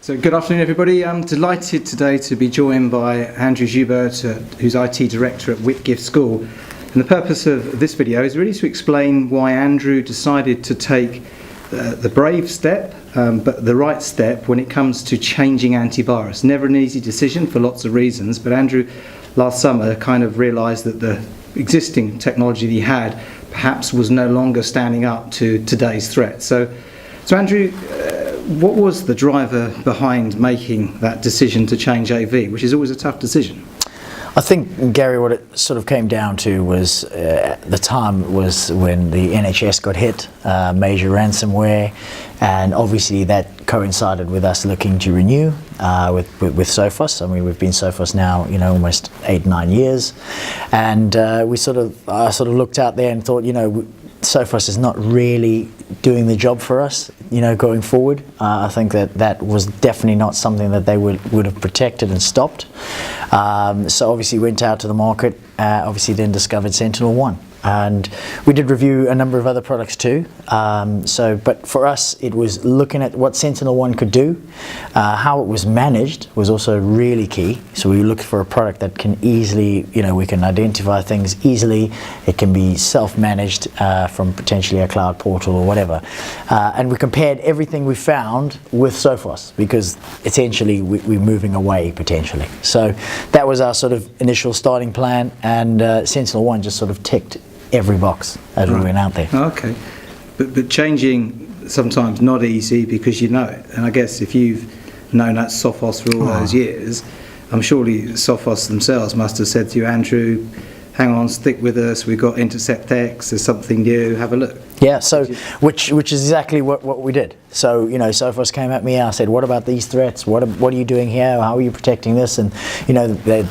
So good afternoon everybody. I'm delighted today to be joined by Andrew Joubert, who's IT Director at Whitgift School. And the purpose of this video is really to explain why Andrew decided to take the brave step, but the right step when it comes to changing antivirus. Never an easy decision for lots of reasons, but Andrew last summer kind of realised that the existing technology that he had perhaps was no longer standing up to today's threat. So Andrew, what was the driver behind making that decision to change AV, which is always a tough decision? I think, Gary, what it sort of came down to was the time was when the NHS got hit, major ransomware, and obviously that coincided with us looking to renew with Sophos. I mean, we've been Sophos now, almost 8-9 years, and I sort of looked out there and thought, Sophos is not really doing the job for us, going forward. I think that was definitely not something that they would have protected and stopped. So obviously went out to the market, obviously then discovered SentinelOne. And we did review a number of other products too. But for us, it was looking at what SentinelOne could do. How it was managed was also really key. So we looked for a product that can easily, we can identify things easily. It can be self-managed from potentially a cloud portal or whatever. And we compared everything we found with Sophos, because essentially we're moving away potentially. So that was our sort of initial starting plan, and SentinelOne just sort of ticked every box as we went out there. Okay, but changing sometimes not easy because you know it, and I guess if you've known that Sophos for all those years, I'm surely Sophos themselves must have said to you, Andrew, hang on, stick with us, we've got Intercept X, there's something new, have a look. Yeah, so which is exactly what we did. So Sophos came at me, I said, what about these threats, what are you doing here, how are you protecting this? And they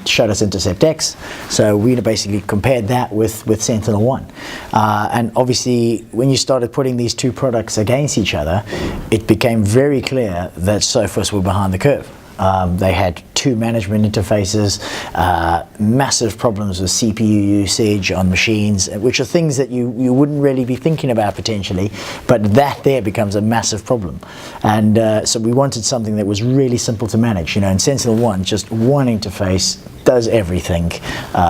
showed us Intercept X, so we basically compared that with SentinelOne. And obviously when you started putting these two products against each other, it became very clear that Sophos were behind the curve. They had two management interfaces, massive problems with CPU usage on machines, which are things that you wouldn't really be thinking about potentially, but that there becomes a massive problem. And so we wanted something that was really simple to manage, and SentinelOne, just one interface, does everything,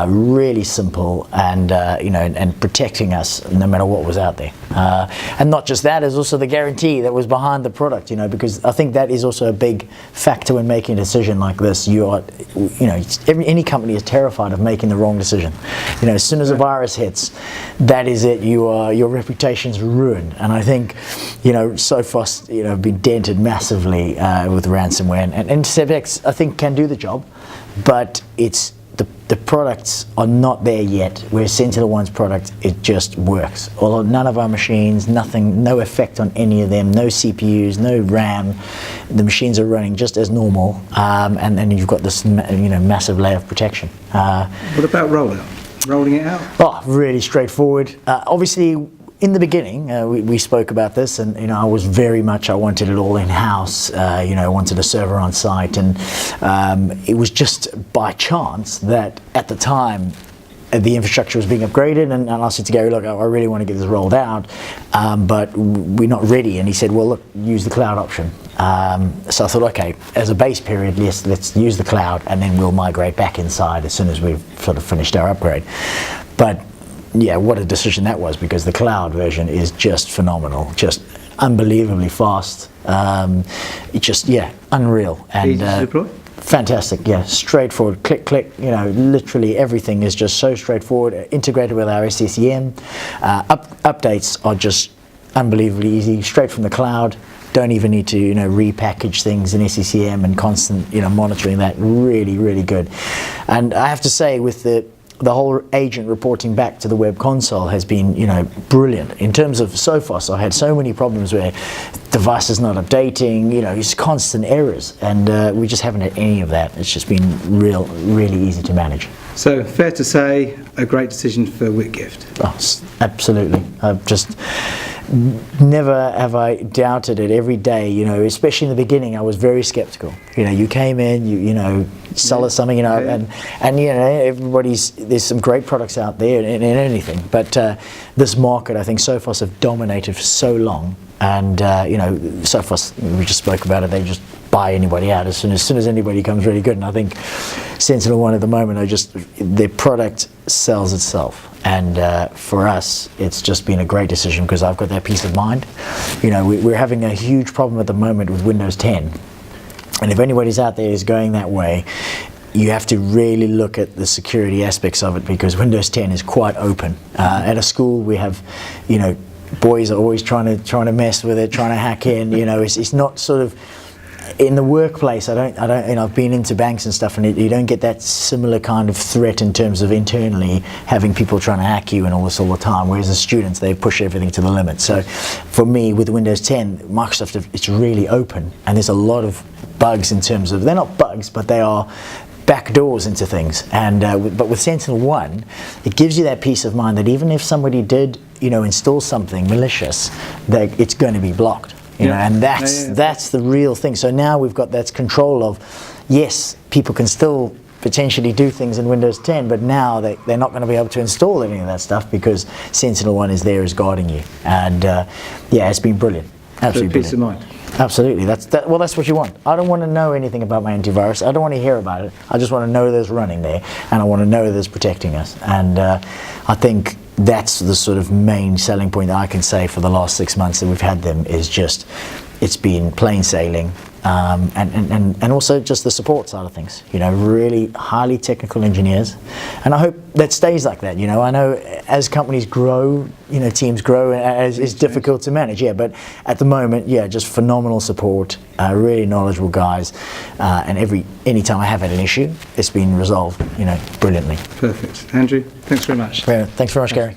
really simple, and and protecting us no matter what was out there. And not just that, is also the guarantee that was behind the product, because I think that is also a big factor when making a decision like this. Any company is terrified of making the wrong decision. As soon as a virus hits, that is it. Your reputation's ruined. And I think, Sophos, have been dented massively with ransomware, and Intercept X, I think, can do the job, but it's the products are not there yet, where SentinelOne's product, it just works. Although none of our machines, nothing, no effect on any of them, no CPUs, no RAM, the machines are running just as normal, and then you've got this massive layer of protection. What about rolling it out? Oh, really straightforward. Obviously, in the beginning, we spoke about this, and I wanted it all in-house. I wanted a server on site, and it was just by chance that at the time the infrastructure was being upgraded, and I said to Gary, look, I really want to get this rolled out, but we're not ready. And he said, well, look, use the cloud option. So I thought, okay, as a base period, let's use the cloud, and then we'll migrate back inside as soon as we've sort of finished our upgrade. But yeah, what a decision that was, because the cloud version is just phenomenal, just unbelievably fast. It's just, unreal. And easy to deploy? Fantastic, straightforward, click, literally everything is just so straightforward, integrated with our SCCM. Updates are just unbelievably easy, straight from the cloud. Don't even need to, repackage things in SCCM and constant, monitoring that. Really, really good. And I have to say, with the whole agent reporting back to the web console has been, brilliant. In terms of Sophos, I had so many problems where devices not updating, it's constant errors, and we just haven't had any of that. It's just been really easy to manage. So fair to say, a great decision for Whitgift. Oh, absolutely. I've just never have I doubted it. Every day, especially in the beginning, I was very skeptical. You came in, you sell us something, and there's some great products out there in anything, but this market, I think Sophos have dominated for so long, And you know, Sophos, we just spoke about it. They just buy anybody out as soon as anybody comes really good. And I think SentinelOne at the moment are just, their product sells itself. And for us, it's just been a great decision because I've got that peace of mind. You know, we're having a huge problem at the moment with Windows 10. And if anybody's out there is going that way, you have to really look at the security aspects of it because Windows 10 is quite open. At a school, we have, you know, boys are always trying to mess with it, trying to hack in. You know, it's not sort of in the workplace. I don't. You know, I've been into banks and stuff, and you don't get that similar kind of threat in terms of internally having people trying to hack you and all this all the time. Whereas the students, they push everything to the limit. So, for me, with Windows 10, Microsoft, it's really open, and there's a lot of bugs in terms of, they're not bugs, but they are back doors into things. And but with SentinelOne, it gives you that peace of mind that even if somebody did, you know, install something malicious, that it's going to be blocked. You know, and that's the real thing. So now we've got that control of, yes, people can still potentially do things in Windows 10, but now they're not going to be able to install any of that stuff because SentinelOne is there as guarding you. And yeah, it's been brilliant. Absolutely peace of mind. Absolutely. Well, that's what you want. I don't want to know anything about my antivirus. I don't want to hear about it. I just want to know there's running there, and I want to know there's protecting us. And I think that's the sort of main selling point that I can say for the last 6 months that we've had them is just, it's been plain sailing. And also just the support side of things, you know, really highly technical engineers, and I hope that stays like that. You know, I know as companies grow, you know, teams grow, and it's difficult to manage, yeah, but at the moment, yeah, just phenomenal support, really knowledgeable guys, and anytime I have had an issue, it's been resolved, you know, brilliantly. Perfect. Andrew, thanks very much. Thanks very much, Gary.